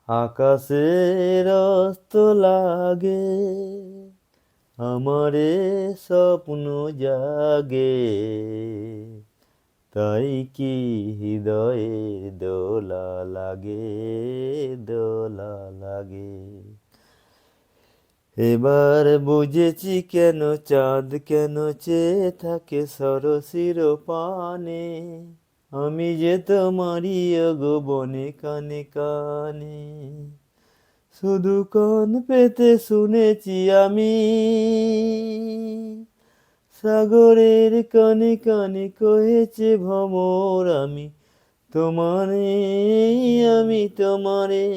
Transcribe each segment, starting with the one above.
আকাশের অস্ত লাগে, আমারে স্বপ্ন জাগে, তাই কি হৃদয়ের দোলা লাগে, দোলা লাগে। এবার বুঝেছি কেন চাঁদ কেন চেয়ে থাকে সরসির পানে, আমি যে তোমারই গো বনে কানে কানে। শুধু কান পেতে শুনেছি আমি, সাগরের কানে কানে কহেছে ভ্রমর আমি তোমারে, আমি তোমারে।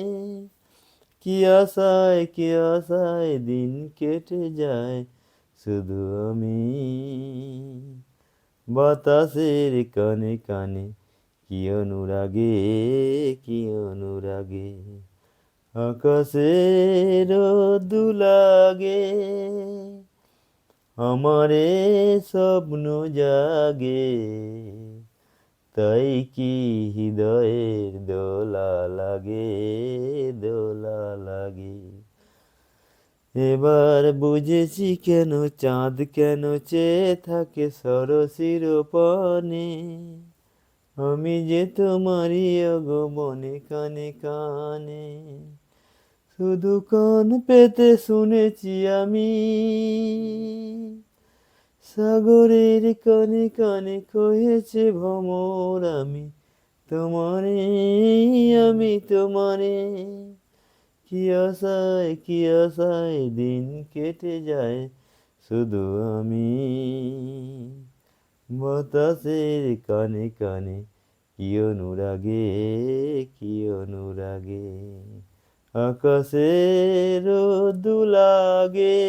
কি আশায় দিন কেটে যায় শুধু আমি, বাতাসের কানে কানে কি অনুরাগে, কি অনুরাগে। আকাশের দুলাগে, আমারে স্বপ্ন জাগে, তাই কি হৃদয়ের দোলা লাগে, দোলা লাগে। এবার বুঝেছি কেন চাঁদ কেন চেয়ে থাকে সরসির পানে, আমি যে তোমারই গো বনে কানে কানে। শুধু কান পেতে শুনেছি আমি, সাগরের কানে কানে কহেছে ভ্রমর আমি তোমারে, আমি তোমারে। কি আশায় দিন কেটে যায় শুধু আমি, বাতাসের কানে কানে কি অনুরাগে, কি অনুরাগে। আকাশের দুলাগে।